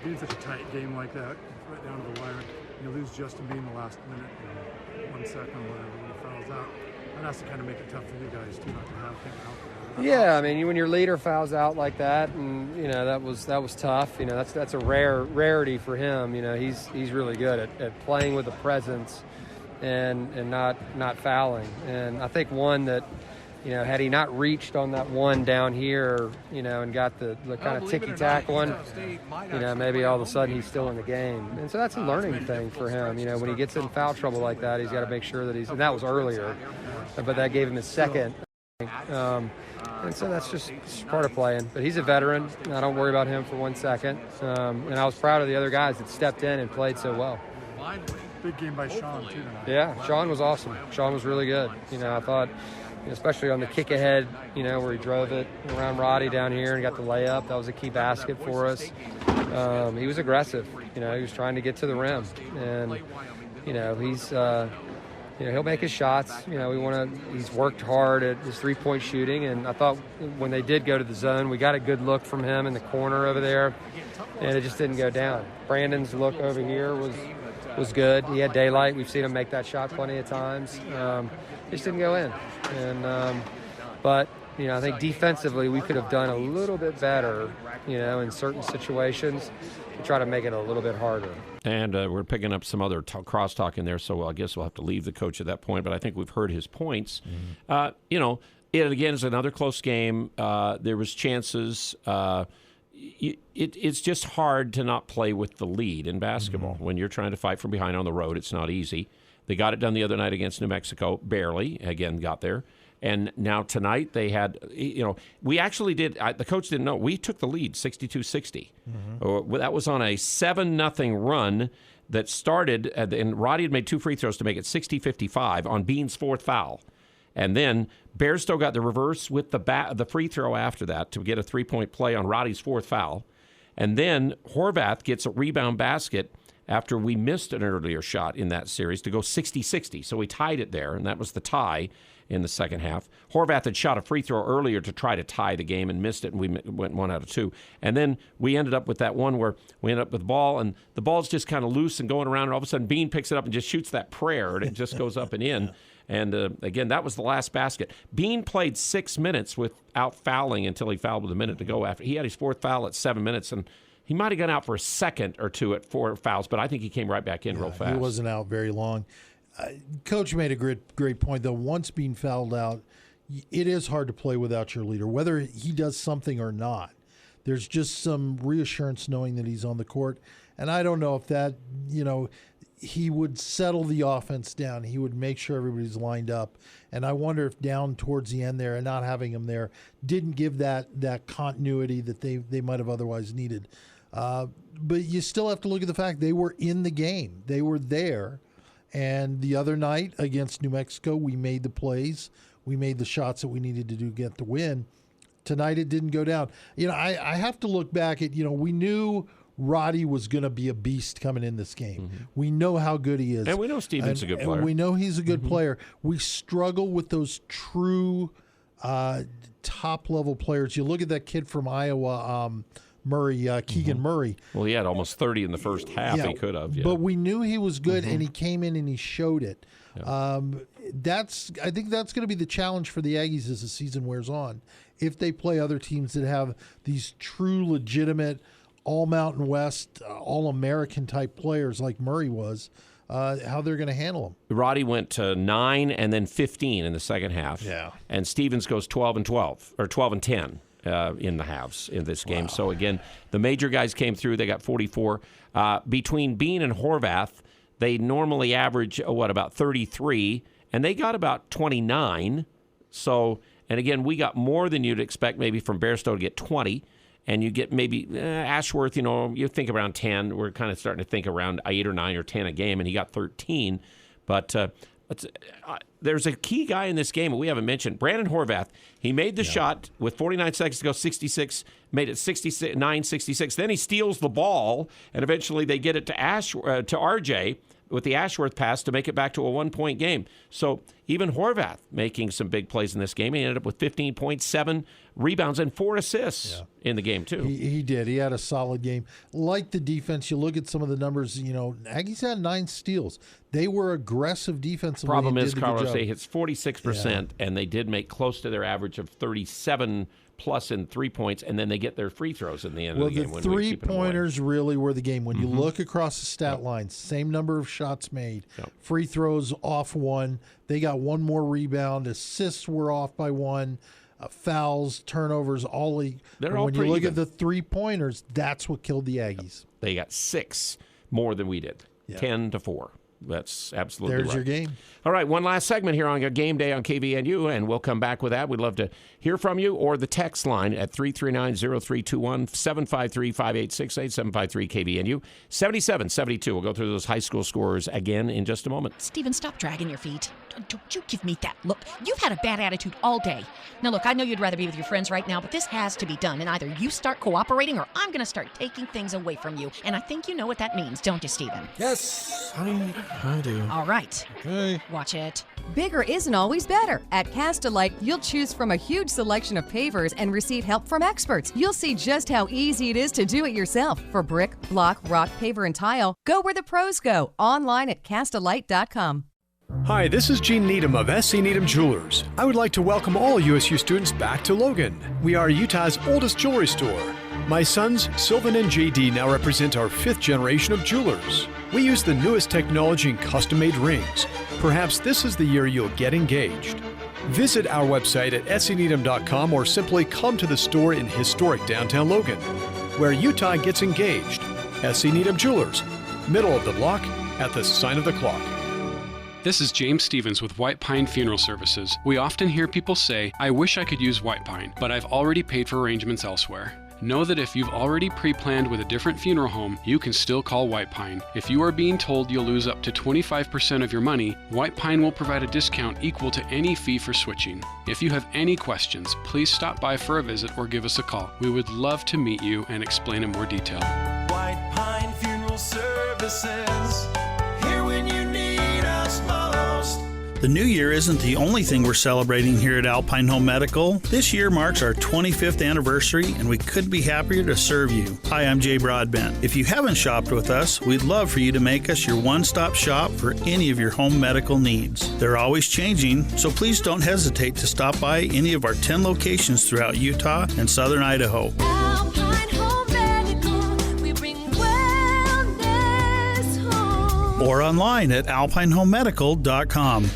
being such a tight game like that, right down to the wire, you lose Justin Bean the last minute, 1 second or whatever when he fouls out. That has to kind of make it tough for you guys too, not to have him out there. Yeah, I mean, when your leader fouls out like that, and that was tough. That's a rarity for him. He's really good at playing with a presence and not fouling. And I think one that, had he not reached on that one down here, and got the kind of ticky-tack one, maybe all of a sudden he's still in the game. And so that's a learning thing for him. When he gets in foul trouble like that, he's got to make sure that and that was earlier, but that gave him his second. And so that's just part of playing. But he's a veteran. I don't worry about him for 1 second. And I was proud of the other guys that stepped in and played so well. Big game by Sean, too, tonight. Yeah, Sean was awesome. Sean was really good. I thought, especially on the kick ahead, where he drove it around Roddy down here and got the layup. That was a key basket for us. He was aggressive. He was trying to get to the rim. And, he's... he'll make his shots. He's worked hard at his three-point shooting, and I thought when they did go to the zone, we got a good look from him in the corner over there, and it just didn't go down. Brandon's look over here was good. He had daylight. We've seen him make that shot plenty of times. It just didn't go in. And but I think defensively we could have done a little bit better, in certain situations to try to make it a little bit harder. And we're picking up some other crosstalk in there, so I guess we'll have to leave the coach at that point. But I think we've heard his points. It again is another close game. There was chances. It's just hard to not play with the lead in basketball. When you're trying to fight from behind on the road, it's not easy. They got it done the other night against New Mexico, barely. Again, got there. And now tonight they had, we actually did, the coach didn't know, we took the lead 62-60. That was on a 7-0 run that started, and Roddy had made 2 free throws to make it 60-55 on Bean's 4th foul. And then Bairstow got the reverse with the free throw after that to get a 3-point play on Roddy's 4th foul. And then Horvath gets a rebound basket after we missed an earlier shot in that series to go 60-60. So we tied it there, and that was the tie in the second half. Horvath had shot a free throw earlier to try to tie the game and missed it, and we went 1 out of 2. And then we ended up with that one where we ended up with the ball, and the ball's just kind of loose and going around, and all of a sudden Bean picks it up and just shoots that prayer, and it just goes up and in. And, again, that was the last basket. Bean played 6 minutes without fouling until he fouled with a minute to go after. He had his 4th foul at 7 minutes, and he might have gone out for a second or two at 4 fouls, but I think he came right back in real fast. He wasn't out very long. Coach made a great point, though. Once being fouled out, it is hard to play without your leader, whether he does something or not. There's just some reassurance knowing that he's on the court. And I don't know if that, he would settle the offense down. He would make sure everybody's lined up. And I wonder if down towards the end there and not having him there didn't give that continuity that they might have otherwise needed. But you still have to look at the fact they were in the game. They were there. And the other night against New Mexico, we made the plays. We made the shots that we needed to do to get the win. Tonight it didn't go down. I have to look back at, we knew Roddy was going to be a beast coming in this game. We know how good he is. And we know Steven's a good player. And we know he's a good player. We struggle with those true top-level players. You look at that kid from Iowa, Murray, Keegan Murray. Well, he had almost 30 in the first half. He could have. Yeah. But we knew he was good, and he came in and he showed it. Yeah. I think that's going to be the challenge for the Aggies as the season wears on. If they play other teams that have these true, legitimate, all Mountain West, all-American type players like Murray was, how they're going to handle them. Roddy went to 9 and then 15 in the second half. Yeah. And Stevens goes 12 and 12, or 12 and 10. In the halves in this game. Wow. So, again, the major guys came through. They got 44. Between Bean and Horvath, they normally average, about 33, and they got about 29. So, and again, we got more than you'd expect maybe from Bairstow to get 20, and you get maybe Ashworth, you think around 10. We're kind of starting to think around 8 or 9 or 10 a game, and he got 13. But there's a key guy in this game that we haven't mentioned, Brandon Horvath. He made the shot with 49 seconds to go, 66, made it 69-66. Then he steals the ball, and eventually they get it to RJ with the Ashworth pass to make it back to a 1-point game. So even Horvath making some big plays in this game. He ended up with 15 points, 7 rebounds and 4 assists in the game, too. He did. He had a solid game. Like the defense, you look at some of the numbers, Aggies had 9 steals. They were aggressive defensively. Problem is, did a good Colorado job. State hits 46%, and they did make close to their average of 37 plus in 3 points, and then they get their free throws in the end of the game. The when we keep them away. three-pointers really were the game. When you look across the stat line, same number of shots made, free throws off 1. They got 1 more rebound. Assists were off by 1. Fouls, turnovers, all. They're all when you pretty look even. at the three-pointers, that's what killed the Aggies. They got 6 more than we did, 10-4. That's absolutely There's right. your game. All right, one last segment here on your game day on KVNU, and we'll come back with that. We'd love to hear from you, or the text line at 339-0321, 753-5868, 753-KVNU, 7772. We'll go through those high school scores again in just a moment. Steven, stop dragging your feet. Don't you give me that look. You've had a bad attitude all day. Now, look, I know you'd rather be with your friends right now, but this has to be done, and either you start cooperating or I'm going to start taking things away from you. And I think you know what that means, don't you, Steven? Yes, I do. All right. Okay. Watch it. Bigger isn't always better. At Cast-A-Lite, you'll choose from a huge selection of pavers and receive help from experts. You'll see just how easy it is to do it yourself. For brick, block, rock, paver, and tile, go where the pros go. Online at castalite.com. Hi, this is Gene Needham of SC Needham Jewelers. I would like to welcome all USU students back to Logan. We are Utah's oldest jewelry store. My sons, Sylvan and JD, now represent our 5th generation of jewelers. We use the newest technology in custom-made rings. Perhaps this is the year you'll get engaged. Visit our website at scneedham.com or simply come to the store in historic downtown Logan, where Utah gets engaged. SC Needham Jewelers, middle of the block at the sign of the clock. This is James Stevens with White Pine Funeral Services. We often hear people say, I wish I could use White Pine, but I've already paid for arrangements elsewhere. Know that if you've already pre-planned with a different funeral home, you can still call White Pine. If you are being told you'll lose up to 25% of your money, White Pine will provide a discount equal to any fee for switching. If you have any questions, please stop by for a visit or give us a call. We would love to meet you and explain in more detail. White Pine Funeral Services, here when you need us most. The new year isn't the only thing we're celebrating here at Alpine Home Medical. This year marks our 25th anniversary, and we couldn't be happier to serve you. Hi, I'm Jay Broadbent. If you haven't shopped with us, we'd love for you to make us your one-stop shop for any of your home medical needs. They're always changing, so please don't hesitate to stop by any of our 10 locations throughout Utah and southern Idaho. Alpine Home Medical, we bring wellness home. Or online at alpinehomemedical.com.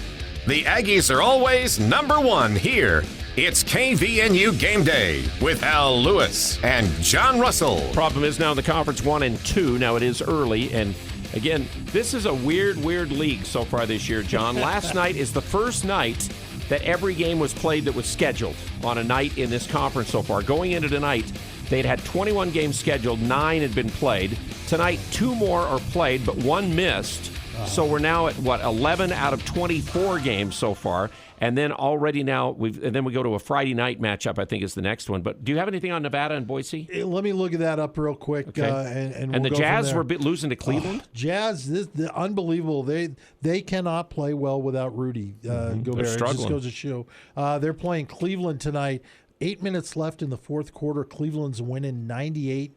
The Aggies are always number 1 here. It's KVNU Game Day with Al Lewis and John Russell. Problem is now in the conference 1 and 2. Now it is early, and again, this is a weird league so far this year, John. Last night is the first night that every game was played that was scheduled on a night in this conference so far. Going into tonight, they'd had 21 games scheduled, 9 had been played. Tonight, 2 more are played, but 1 missed. So we're now at, 11 out of 24 games so far. And then already now, then we go to a Friday night matchup, I think is the next one. But do you have anything on Nevada and Boise? Let me look at that up real quick. Okay. And the we'll go Jazz from were there. losing to Cleveland? Jazz, unbelievable. They cannot play well without Rudy Gobert. They're It just struggling. goes to show. They're playing Cleveland tonight. 8 minutes left in the fourth quarter. Cleveland's winning 98-77.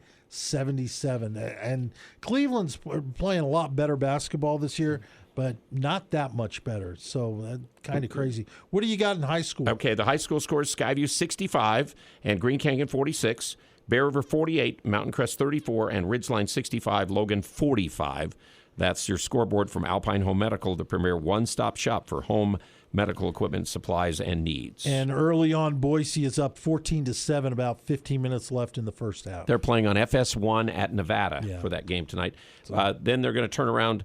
And Cleveland's playing a lot better basketball this year, but not that much better. So kind of crazy. What do you got in high school? Okay, the high school scores: Skyview 65 and Green Canyon 46, Bear River 48, Mountain Crest 34, and Ridgeline 65, Logan 45. That's your scoreboard from Alpine Home Medical, the premier one-stop shop for home medical equipment, supplies, and needs. And early on, Boise is up 14-7, about 15 minutes left in the first half. They're playing on FS1 at Nevada for that game tonight. Then they're going to turn around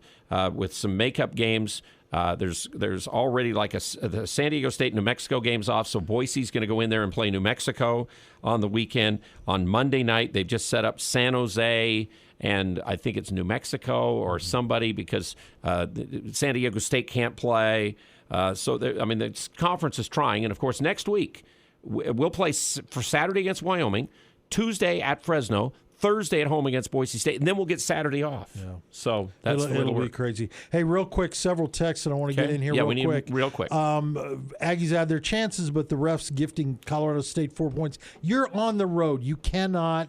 with some makeup games. There's already like the San Diego State, New Mexico games off, so Boise's going to go in there and play New Mexico on the weekend. On Monday night, they've just set up San Jose, and I think it's New Mexico or somebody because San Diego State can't play. The conference is trying. And, of course, next week we'll play for Saturday against Wyoming, Tuesday at Fresno, Thursday at home against Boise State, and then we'll get Saturday off. Yeah. So that's it'll be crazy. Hey, real quick, several texts that I want to get in here real quick. Aggies had their chances, but the refs gifting Colorado State 4 points. You're on the road. You cannot.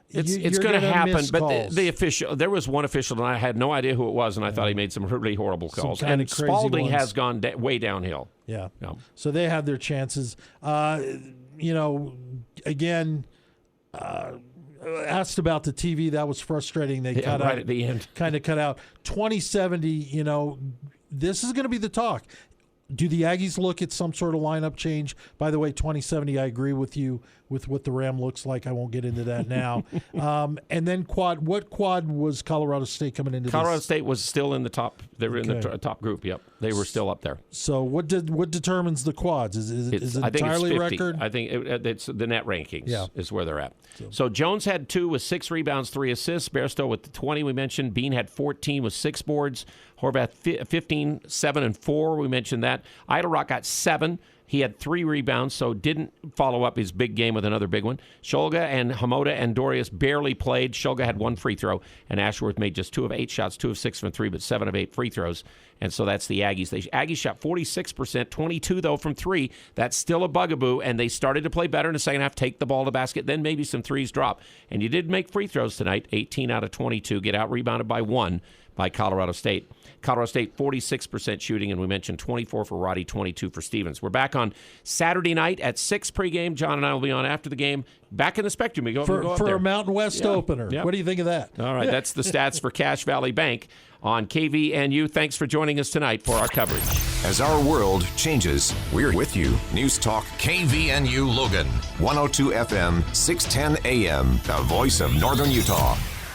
It's going to happen, but the official. There was one official, and I had no idea who it was, and I thought he made some really horrible calls. And Spalding has gone way downhill. Yeah. So they had their chances. Again, asked about the TV. That was frustrating. They cut out at the end. Kind of cut out 2070. This is going to be the talk. Do the Aggies look at some sort of lineup change? By the way, 2070, I agree with you with what the Ram looks like. I won't get into that now. And then quad. What quad was Colorado State coming into? Colorado State was still in the top. They were in the top group. Yep, they were still up there. So what determines the quads? Is it entirely it's 50. record? I think it's the net rankings is where they're at. So Jones had 2 with 6 rebounds, 3 assists. Bairstow with the 20 we mentioned. Bean had 14 with 6 boards. Horvath 15, 7 and 4. We mentioned that. Idlerock got 7. He had 3 rebounds, so didn't follow up his big game with another big one. Shulga and Hamoda and Dorius barely played. Shulga had 1 free throw, and Ashworth made just 2 of 8 shots, 2 of 6 from 3, but 7 of 8 free throws. And so that's the Aggies. Aggies shot 46%, 22 though from 3. That's still a bugaboo, and they started to play better in the second half, take the ball to the basket, then maybe some threes drop. And you did make free throws tonight, 18 out of 22, get out-rebounded by 1 by Colorado State. Colorado State, 46% shooting, and we mentioned 24 for Roddy, 22 for Stevens. We're back on Saturday night at 6 pregame. John and I will be on after the game. Back in the Spectrum. We go up for there. a Mountain West opener. Yep. What do you think of that? All right, that's the stats for Cache Valley Bank on KVNU. Thanks for joining us tonight for our coverage. As our world changes, we're with you. News Talk KVNU Logan, 102 FM, 610 AM, the voice of Northern Utah.